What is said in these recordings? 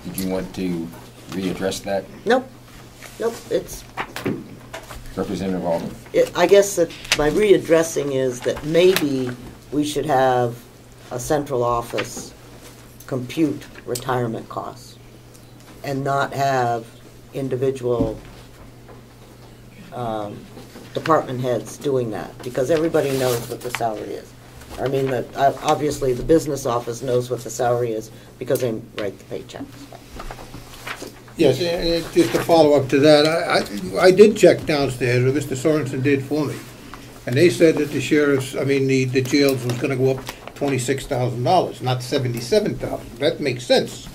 Did you want to readdress that? Nope. Nope, it's, Representative Alden? I guess that my readdressing is that maybe we should have a central office compute retirement costs and not have individual department heads doing that, because everybody knows what the salary is. I mean, obviously the business office knows what the salary is because they write the paychecks. Yes, and just to follow up to that, I did check downstairs, or Mr. Sorensen did for me, and they said that the sheriff's, I mean, the jails was gonna go up $26,000, not $77,000. That makes sense.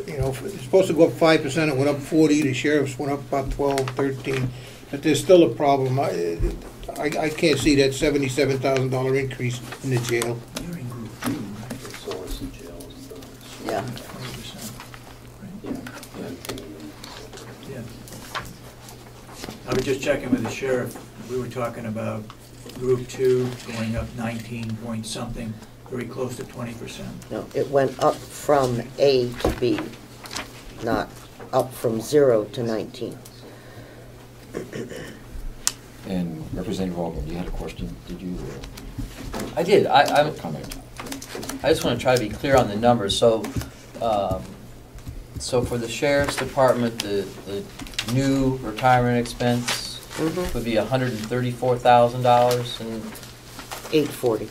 You know, it's supposed to go up 5%, it went up 40, the sheriff's went up about 12, 13, but there's still a problem. I can't see that $77,000 increase in the jail. Yeah. I was just checking with the sheriff. We were talking about Group 2 going up 19 point something, very close to 20%. No, it went up from A to B, not up from 0 to 19. And Representative Alden, you had a question, did you? I did. I Comment. just want to try to be clear on the numbers. So, so for the sheriff's department, the new retirement expense would be $134,000 and $840.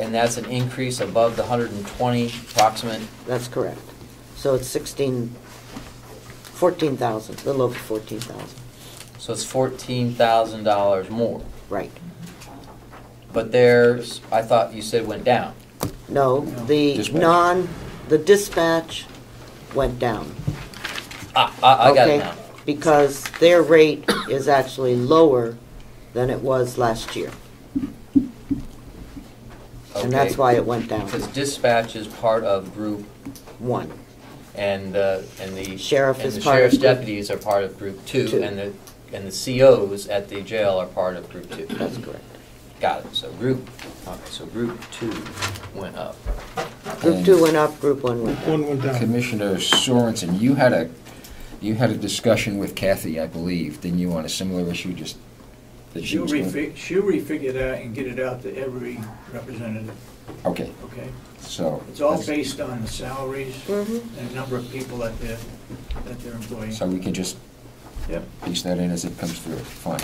And that's an increase above the 120 approximate. That's correct. So it's 14,000, a little over 14,000. So it's $14,000 more. Right. But there's, I thought you said went down. No, the Dispatch. the dispatch went down. I got it now. Because their rate is actually lower than it was last year. And that's why it went down. Because dispatch is part of Group 1. and the Sheriff and is the part sheriff's of Group deputies are part of Group 2, 2. and the COs at the jail are part of Group 2. That's correct. Got it. So Group 2 went up. Group 2 went up, Group 1 went down. One went down. Commissioner Sorensen, you had a discussion with Kathy, I believe, didn't you, on a similar issue, just that she She'll was going? she'll refigure that and get it out to every representative, Okay, okay? so. It's all based on the salaries Mhm. and the number of people that they're employing. So we can just Yep. piece that in as it comes through, fine.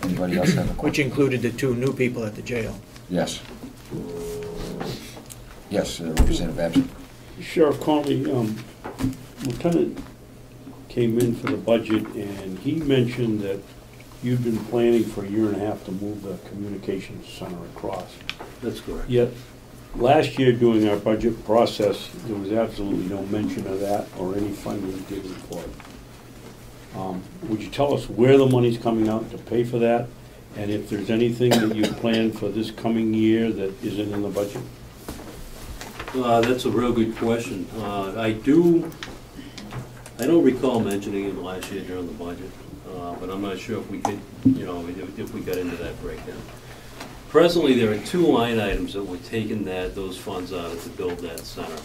Anybody else have a question? Which included the 2 new people at the jail. Yes. Yes, Representative Absent. Sheriff Conley, Lieutenant came in for the budget, and he mentioned that you've been planning for a year and a half to move the communications center across. That's correct. Yet, last year during our budget process, there was absolutely no mention of that or any funding given for it. Would you tell us where the money's coming out to pay for that, and if there's anything that you planned for this coming year that isn't in the budget? That's a real good question. I don't recall mentioning it last year during the budget, but I'm not sure if we could, if we got into that breakdown. Presently, there are 2 line items that were taking those funds out to build that center,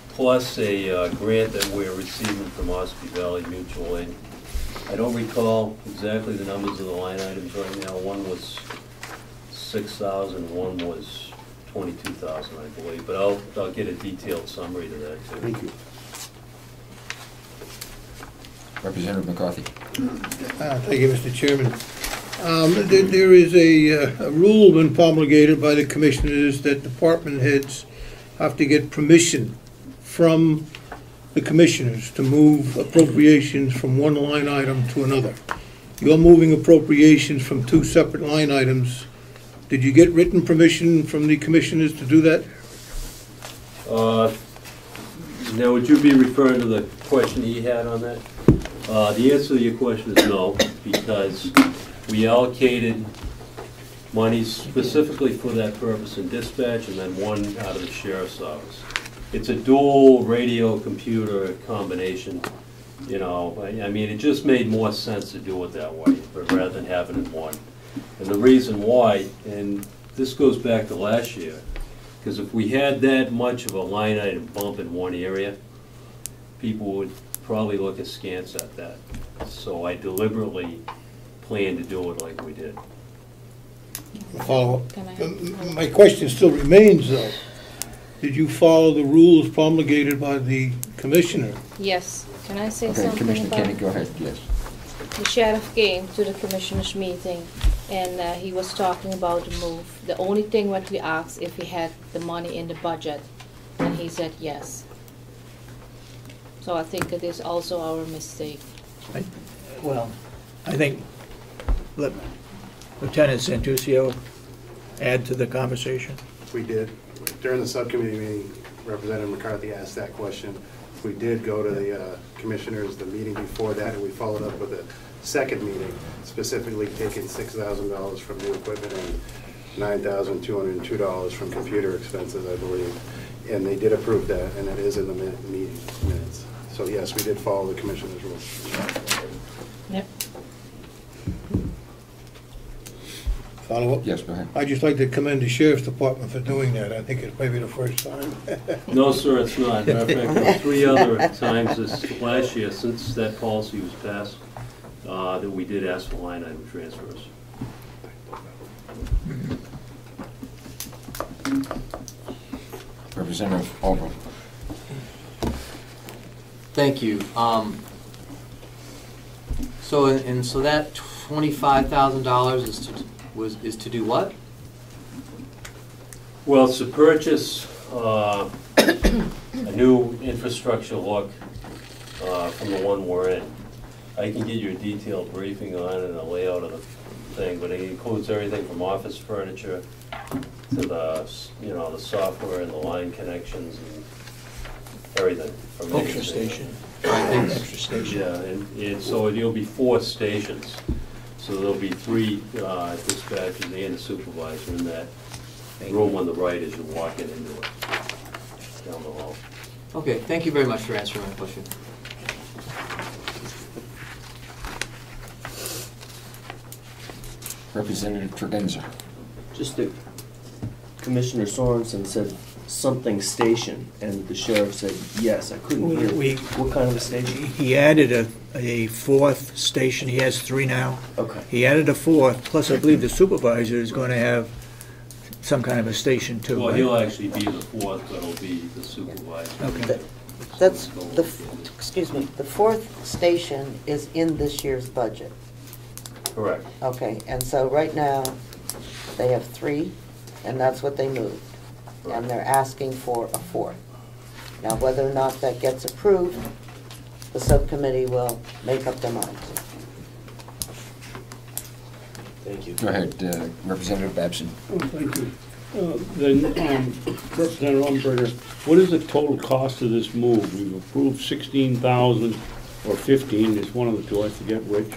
plus a grant that we're receiving from Ospey Valley Mutual Aid. I don't recall exactly the numbers of the line items right now. One was 6,000, one was 22,000, I believe, but I'll get a detailed summary to that too. Thank you. Representative McCarthy. Thank you, Mr. Chairman. There is a rule been promulgated by the commissioners that department heads have to get permission from the commissioners to move appropriations from one line item to another. You're moving appropriations from 2 separate line items. Did you get written permission from the commissioners to do that? Now, would you be referring to the question he had on that? The answer to your question is no, because we allocated money specifically for that purpose in dispatch and then one out of the sheriff's office. It's a dual radio computer combination, I mean, it just made more sense to do it that way, rather than having it in one. And the reason why, and this goes back to last year, Because if we had that much of a line item bump in one area, people would probably look askance at that. So I deliberately planned to do it like we did. Follow Can I- up. My question still remains, though. Did you follow the rules promulgated by the commissioner? Yes, can I say Okay, something Commissioner about? Kenny, go ahead, yes. The sheriff came to the commissioners' meeting, and he was talking about the move. The only thing what we asked if he had the money in the budget, and he said yes. So I think it is also our mistake. Well, I think, let Lieutenant Santuccio add to the conversation. We did. During the subcommittee meeting, Representative McCarthy asked that question. We did go to the commissioners the meeting before that, and we followed up with a second meeting, specifically taking $6,000 from new equipment and $9,202 from computer expenses, I believe. And they did approve that, and it is in the meeting minutes. So yes, we did follow the commissioner's rules. Yep. Follow up? Yes, go ahead. I'd just like to commend the sheriff's department for doing that. I think it's maybe the first time. No, sir, it's not. Matter of fact, there were 3 other times this last year, since that policy was passed, that we did ask for line item transfers. Representative Albert. Thank you. So that $25,000 is to do what? Well, it's to purchase a new infrastructure look from the one we're in. I can get you a detailed briefing on it and a layout of the thing, but it includes everything from office furniture to the, the software and the line connections and everything. From Extra anything. station. Extra station. Yeah, and so it'll be 4 stations. So there'll be 3 dispatchers and a supervisor in that room on the right as you walk in into it, down the hall. Okay, thank you very much for answering my question. Representative Tregenza. Just that Commissioner Sorensen said something station, and the sheriff said yes. I couldn't hear. What kind of a station? He added a 4th station. He has 3 now. Okay. He added a 4th, plus I believe the supervisor is going to have some kind of a station too. Well, right? he'll actually be the 4th, but he'll be the supervisor. Okay. That's, the 4th station is in this year's budget. Correct. Okay, and so right now, they have 3, and that's what they moved. And they're asking for a 4th. Now, whether or not that gets approved, the subcommittee will make up their minds. Thank you. Go ahead, Representative Babson. Oh, thank you. Then, Representative Umberger, what is the total cost of this move? We've approved 16,000 or 15, it's one of the 2, I forget which,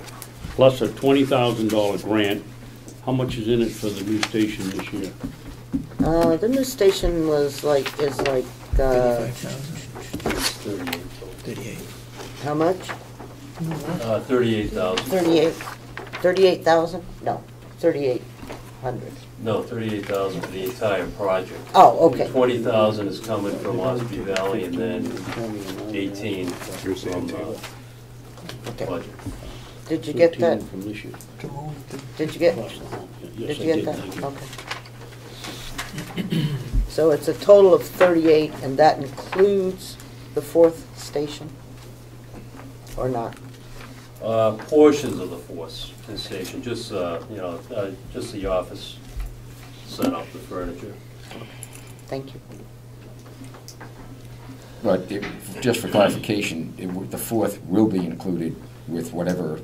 plus a $20,000 grant. How much is in it for the new station this year? The new station is like, 35,000. 38. how much? 38,000. 38,000? No, 3,800. No, 38,000 for the entire project. Oh, okay. 20,000 is coming from Ospey Valley, and then 18 from Okay. budget. Did you get that? 13 from this year. Did you get, Yes, did I you get did, that? thank you. Okay. So it's a total of 38, and that includes the 4th station? Or not? Portions of the 4th station, just, just the office setup, the furniture. Thank you. But just for clarification, the 4th will be included with whatever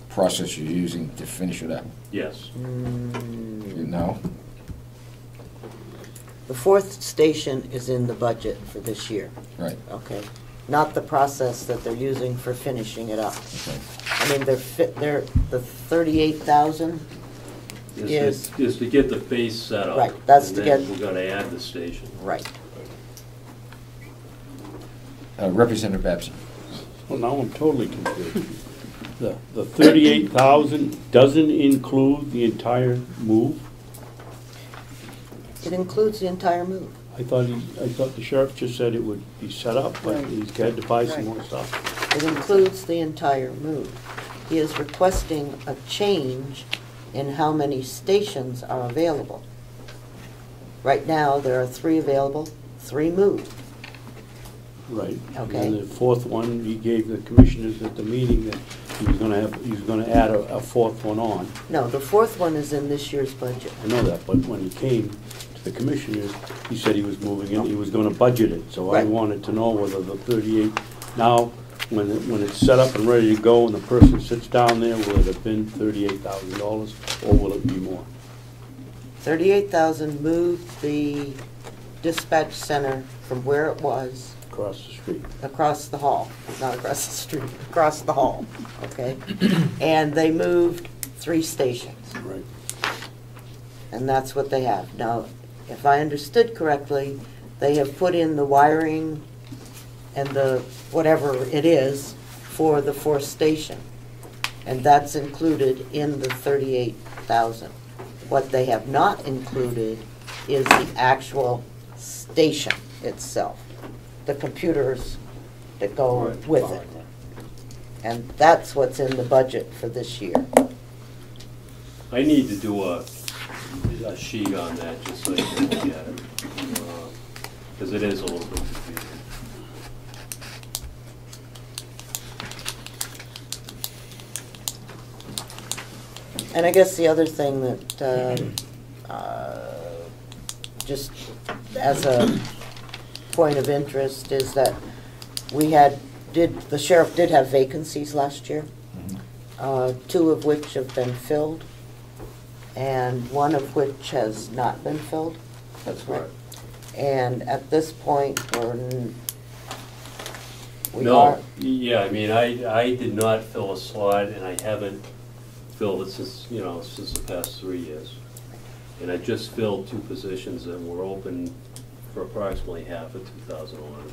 process you're using to finish it up. Yes. You know? The 4th station is in the budget for this year, Right. okay? Not the process that they're using for finishing it up. Okay. I mean, the 38,000 is, Is to get the base set up. Right, that's and to then get- we're gonna add the station. right. Representative Babson. Well, now I'm totally confused. The 38,000 doesn't include the entire move? It includes the entire move. I thought the sheriff just said it would be set up, but he's had to buy some more stuff. It includes the entire move. He is requesting a change in how many stations are available. Right now, there are 3 available, 3 moved. Right. Okay. And the fourth one, he gave the commissioners at the meeting that he was gonna add a fourth one on. No, the 4th one is in this year's budget. I know that, but when he came to the commissioners, he said he was moving it, he was gonna budget it, so I Right. wanted to know whether the 38, now, when it's set up and ready to go and the person sits down there, will it have been $38,000, or will it be more? 38,000 moved the dispatch center from where it was Across the street. across the hall, not across the street, across the hall, okay? And they moved 3 stations, Right. and that's what they have. Now, if I understood correctly, they have put in the wiring and the whatever it is for the 4th station, and that's included in the 38,000. What they have not included is the actual station itself, the computers that go with it. And that's what's in the budget for this year. I need to do a sheet on that, just so you can look at it, because it is a little bit confusing. And I guess the other thing that, just as a point of interest, is that the sheriff did have vacancies last year, 2 of which have been filled, and 1 of which has not been filled. That's right. And at this point, No, yeah, I mean, I did not fill a slot, and I haven't filled it since the past 3 years. And I just filled 2 positions that were open for approximately half of 2011.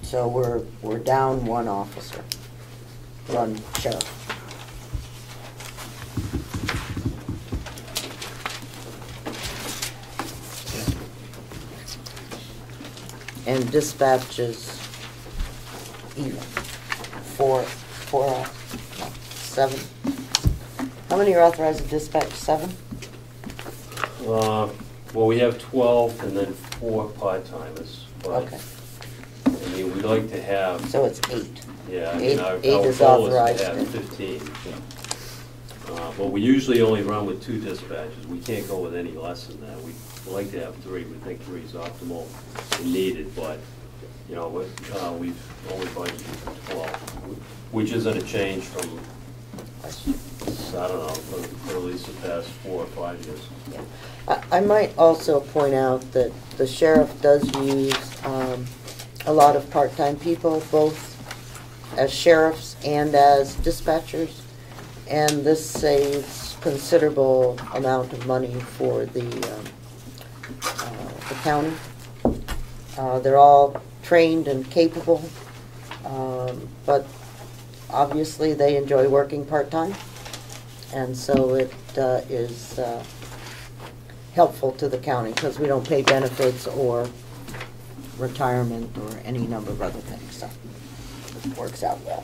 So we're down 1 officer, 1 sheriff. And dispatch is even. 7. How many are authorized to dispatch? 7? Well, we have 12 and then 4 part-timers. But, Okay. I mean, we'd like to have, So it's 8. yeah, I mean, our 8 goal is is to authorized. have 15. But we usually only run with 2 dispatchers. We can't go with any less than that. We like to have 3. We think 3 is optimal and needed, but, we've only budgeted for 12, which isn't a change from, I don't know, for at least the past 4 or 5 years. I might also point out that the sheriff does use a lot of part-time people, both as sheriffs and as dispatchers, and this saves considerable amount of money for the county. They're all trained and capable, but obviously they enjoy working part-time, and so it is helpful to the county because we don't pay benefits or retirement or any number of other things, so it works out well.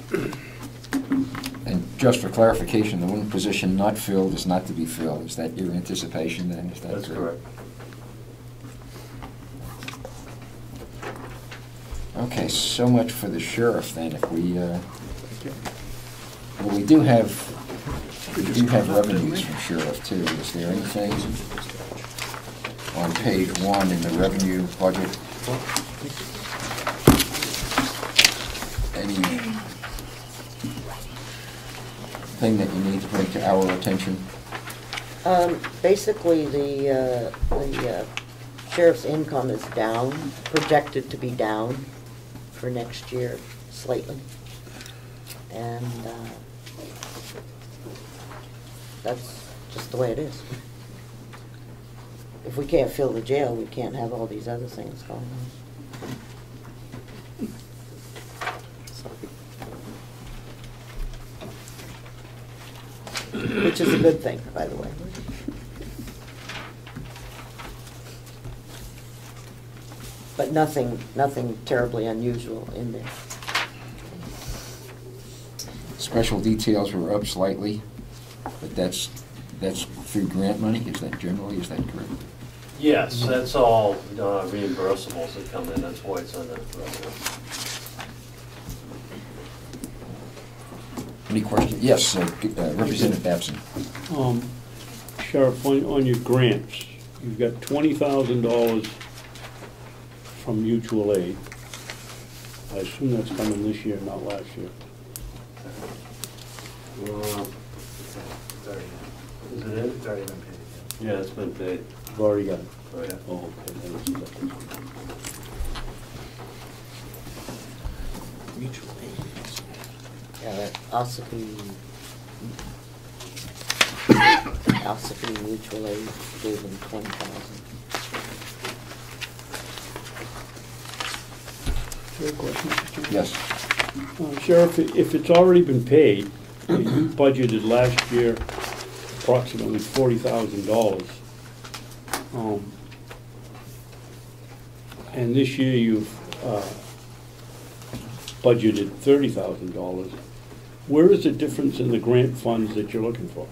And just for clarification, the 1 position not filled is not to be filled. Is that your anticipation then? Is that That's correct. Okay, so much for the sheriff then. If we, well, we do have revenues from sheriff too. Is there anything on page 1 in the revenue budget? Anything that you need to bring to our attention? Basically, the sheriff's income is down, projected to be down for next year slightly. And that's just the way it is. If we can't fill the jail, we can't have all these other things going on. Which is a good thing, by the way. but nothing terribly unusual in there. Special details were up slightly, but that's through grant money, is that correct? Yes, that's all reimbursables that come in, that's why it's under revenue. Any questions? Yes, Representative Babson. Sheriff, on your grants, you've got $20,000 from mutual aid. I assume that's coming this year, not last year. Is it in? It's already been paid. Yeah, it's been paid. You've already got it. Oh, yeah. Oh, okay. Then it's separate. Mutual aid. Yeah, that Ossipee Mutual Aid gave them 20,000. Fair question, Mr. Chairman? Yes. Sheriff, if it's already been paid, you budgeted last year approximately $40,000. And this year you've budgeted $30,000. Where is the difference in the grant funds that you're looking for?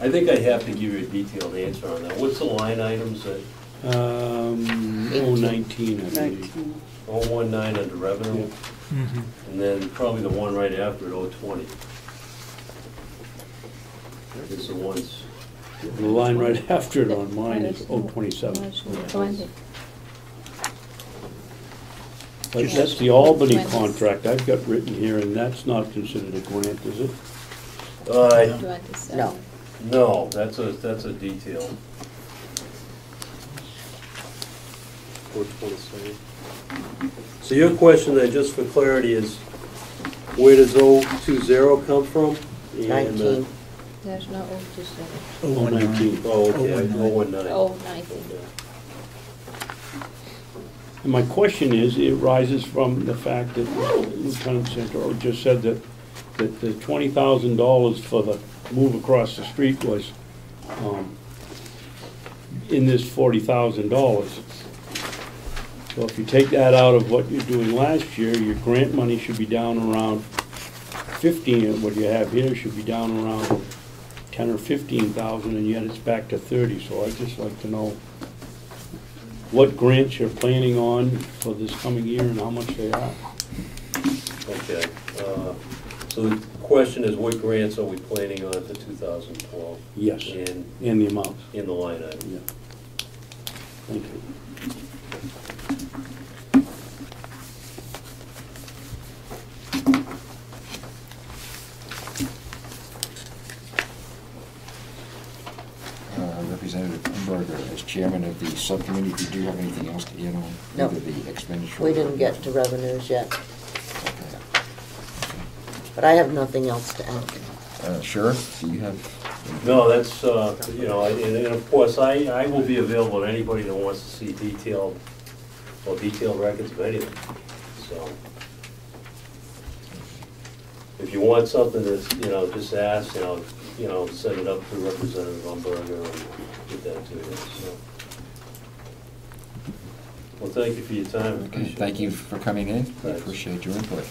I think I have to give you a detailed answer on that. What's the line items that, 019, I believe. 019 under revenue? And then probably the one right after it, 020. It's the ones. The line right after it on mine is 027. 20. But that's the Albany contract I've got written here, and that's not considered a grant, is it? 27. No. No, that's a detail. 427. So your question then, just for clarity, is where does 020 come from? And, 19. There's no 027. 019. Oh, okay, 019. 019. And my question is, it rises from the fact that Lieutenant Santoro just said that the $20,000 for the move across the street was in this $40,000. So if you take that out of what you're doing last year, your grant money should be down around 15, and what you have here should be down around 10 or 15,000, and yet it's back to 30. So I'd just like to know what grants you're planning on for this coming year and how much they are. Okay. So the question is, what grants are we planning on for 2012? Yes, And and the amounts. in the line item? Yeah. Thank you. Representative Umberger, as chairman of the subcommittee, did you have anything else to add on? No. Either the expenditure? We didn't get to revenues yet, but I have nothing else to add. Sheriff, do you have? No, that's, you know, and of course, I will be available to anybody that wants to see detailed records of anything, so. If you want something that's, you know, just ask, you know, send it up to Representative Umberger and get that to you, so. Well, thank you for your time. Okay, thank you for coming in. I Thanks. appreciate your input.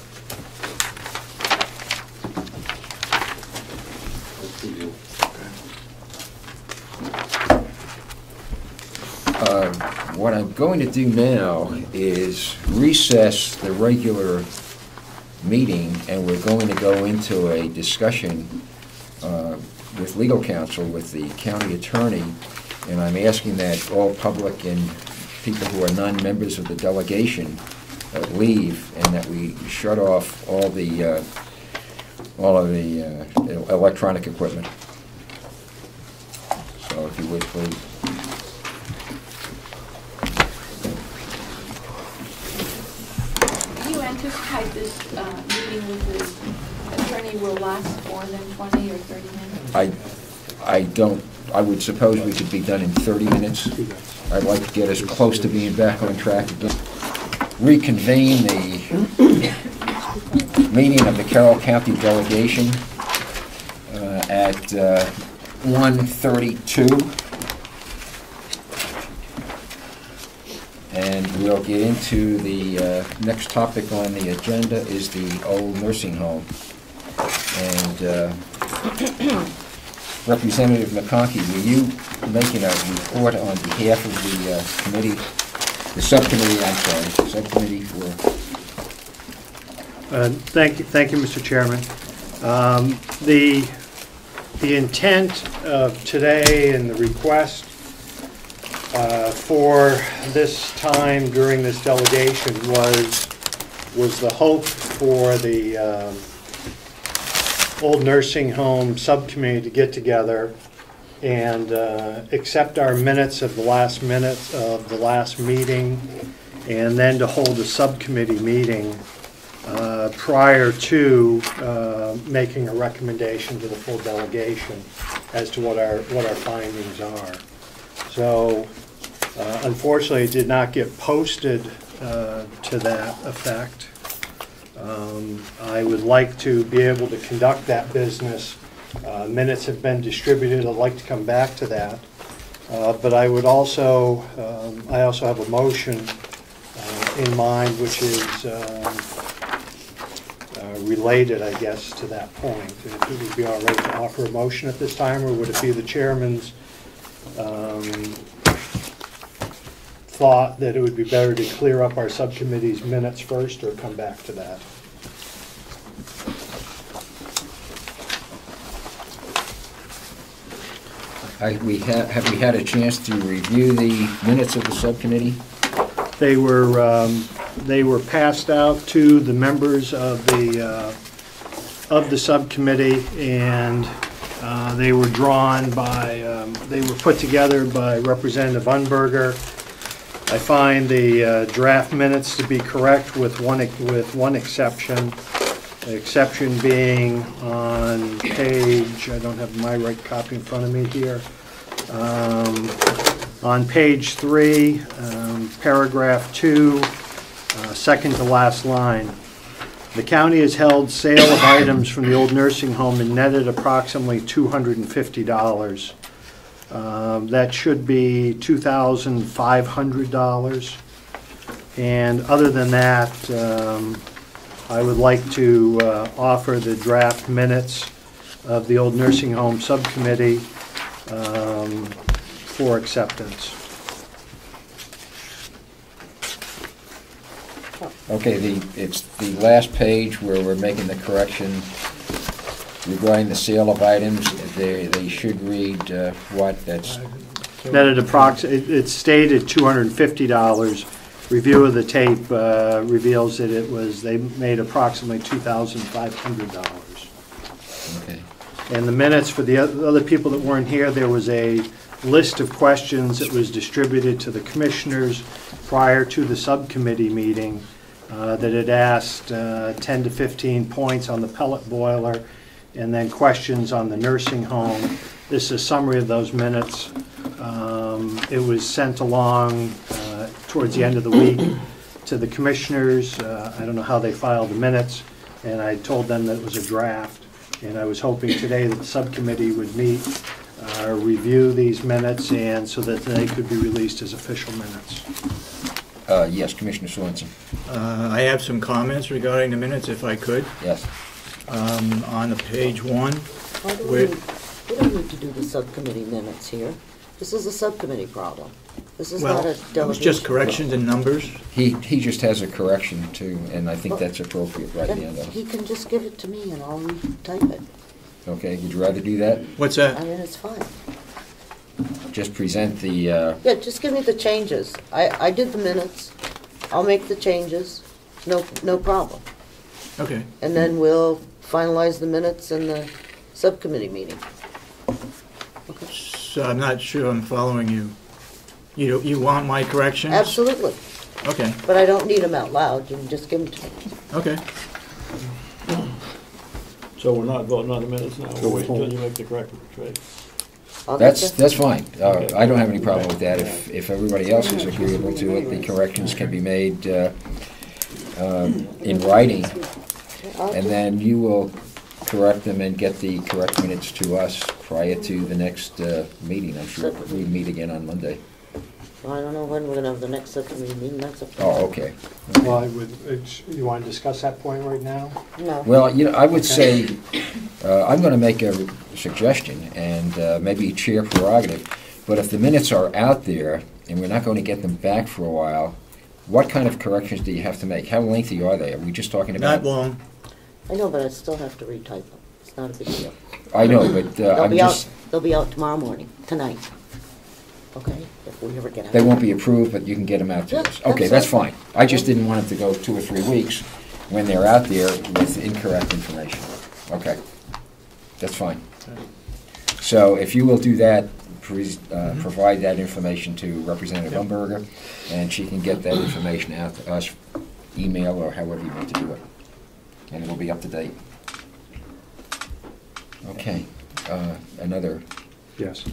That's for you. What I'm going to do now is recess the regular meeting, and we're going to go into a discussion with legal counsel, with the county attorney, and I'm asking that all public and people who are non-members of the delegation leave, and that we shut off all of the electronic equipment. So if you would, please. Do you anticipate this meeting with the attorney will last more than 20 or 30 minutes? I would suppose we could be done in 30 minutes. I'd like to get us close to being back on track again. Reconvene the meeting of the Carroll County delegation at 132. And we'll get into the next topic on the agenda is the old nursing home. And Representative McConkey, were you making a report on behalf of the committee, the subcommittee, I'm sorry, subcommittee for... Thank you, Mr. Chairman. The intent of today and the request for this time during this delegation was the hope for the old nursing home subcommittee to get together and accept our minutes of the last meeting, and then to hold a subcommittee meeting prior to making a recommendation to the full delegation as to what our findings are. So unfortunately, it did not get posted to that effect. I would like to be able to conduct that business. Minutes have been distributed. I'd like to come back to that. But I would also, I also have a motion in mind, which is related, I guess, to that point. If it would be all right to offer a motion at this time, or would it be the chairman's thought that it would be better to clear up our subcommittee's minutes first, or come back to that? Have we had a chance to review the minutes of the subcommittee? They were passed out to the members of the subcommittee, and they were drawn by, they were put together by Representative Unberger. I find the draft minutes to be correct with one exception. The exception being on page, I don't have my right copy in front of me here. On page 3, paragraph 2, second to last line. The county has held sale of items from the old nursing home and netted approximately $250. That should be $2,500. And other than that, I would like to offer the draft minutes of the old nursing home subcommittee for acceptance. Okay, it's the last page where we're making the correction regarding the sale of items. They should read what? That's netted it's stated $250. Review of the tape reveals that they made approximately $2,500. okay. And the minutes for the other people that weren't here, there was a list of questions that was distributed to the commissioners prior to the subcommittee meeting that had asked 10 to 15 points on the pellet boiler, and then questions on the nursing home. This is a summary of those minutes. It was sent along towards the end of the week to the commissioners. I don't know how they filed the minutes, and I told them that it was a draft, and I was hoping today that the subcommittee would meet, review these minutes, and so that they could be released as official minutes. Yes, Commissioner Swanson. I have some comments regarding the minutes, if I could. Yes. On the page 1. We don't need to do the subcommittee minutes here. This is a subcommittee problem. This is not a delegation. It was just corrections in numbers. He just has a correction too, and I think that's appropriate right Then now. he can just give it to me and I'll retype it. Okay, would you rather do that? What's that? I mean, it's fine. Just present the... Yeah, just give me the changes. I did the minutes. I'll make the changes. No problem. Okay. And then we'll finalize the minutes in the subcommittee meeting. Okay. So I'm not sure I'm following you. You want my corrections? Absolutely. Okay. But I don't need them out loud. You can just give them to me. Okay. So we're not voting on the minutes now, we'll wait until you make the corrections, right? That's fine. I don't have any problem with that. If everybody else is agreeable to it, the corrections can be made in writing, and then you will correct them and get the correct minutes to us prior to the next meeting. I'm sure we meet again on Monday. Well, I don't know when we're gonna have the next subcommittee meeting, that's a. Oh, okay. Well, you want to discuss that point right now? No. Well, you know, I would say, I'm going to make a suggestion, and maybe chair prerogative, but if the minutes are out there, and we're not going to get them back for a while, what kind of corrections do you have to make? How lengthy are they? Are we just talking about? Not long. I know, but I still have to retype them. It's not a big deal. I know, but I'm just, They'll be out tomorrow morning, tonight. Okay, if we ever get out. they won't be approved, but you can get them out to Yeah, us. Okay, that's absolutely. fine. I just didn't want it to go 2 or 3 weeks when they're out there with incorrect information. Okay, that's fine. So if you will do that, provide that information to Representative Umberger, and she can get that information out to us, email or however you want to do it, and it'll be up to date. Okay, another. Yes.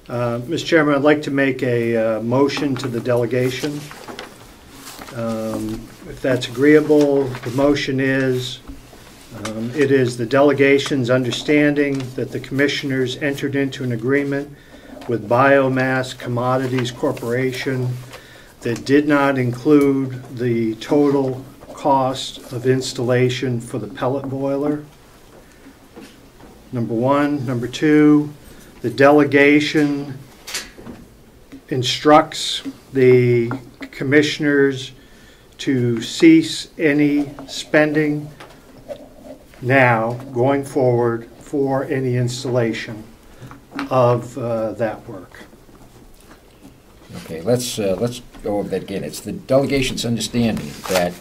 Mr. Chairman, I'd like to make a motion to the delegation. If that's agreeable, the motion is, it is the delegation's understanding that the commissioners entered into an agreement with Biomass Commodities Corporation that did not include the total cost of installation for the pellet boiler. Number one. Number two, the delegation instructs the commissioners to cease any spending now, going forward, for any installation of that work. Okay, let's go over that again. It's the delegation's understanding that,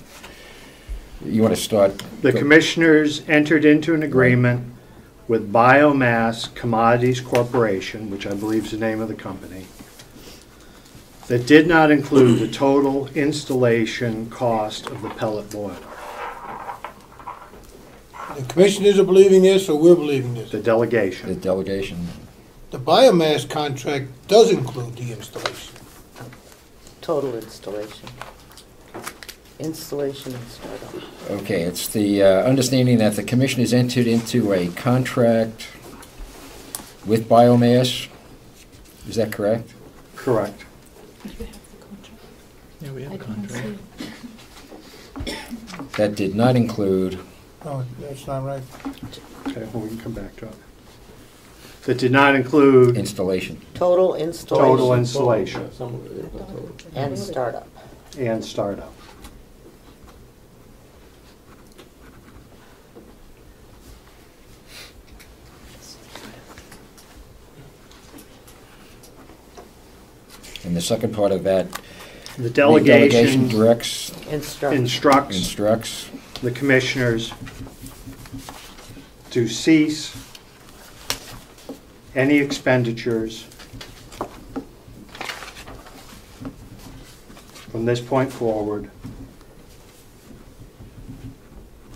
you want to start? The commissioners entered into an agreement with Biomass Commodities Corporation, which I believe is the name of the company, that did not include the total installation cost of the pellet boiler. The commissioners are believing this, or we're believing this? The delegation. The delegation. The biomass contract does include the installation. Total installation. Installation and startup. Okay, it's the understanding that the commissioners entered into a contract with Biomass. Is that correct? Correct. Yeah, we have I a didn't contract. see. That did not include, Oh, that's not right. Okay, well, we can come back to it. That did not include installation. Total installation. total installation And startup. and startup. And the second part of that, The delegation delegation directs, instructs the commissioners to cease any expenditures from this point forward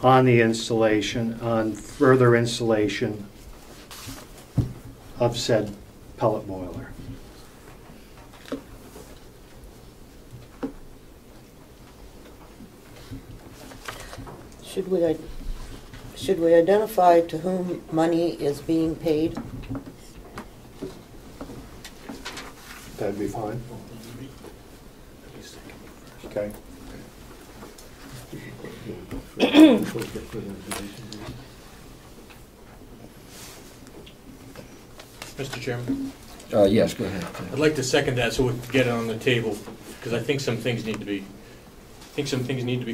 on the installation, on further installation of said pellet boiler. Should we identify to whom money is being paid? That'd be fine. Okay. Mr. Chairman, yes, go ahead. I'd like to second that so we can get it on the table, because I think some things need to be,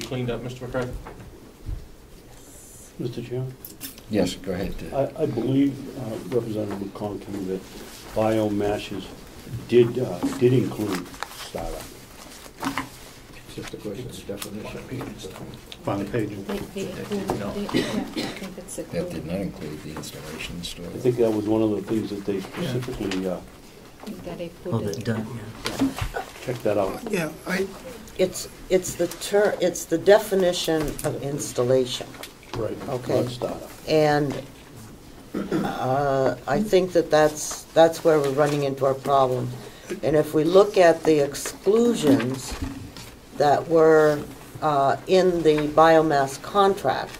cleaned up, Mr. McCarthy. Mr. Chairman? Yes, go ahead. I believe Representative McConkey that biomasses did include startup. It's just a question of definition. Final page. That did not include the installation store. I think that was one of the things that they specifically checked that out. Yeah, It's the definition of installation. Right. Okay. Not startup. And I think that's where we're running into our problem. And if we look at the exclusions that were in the biomass contract,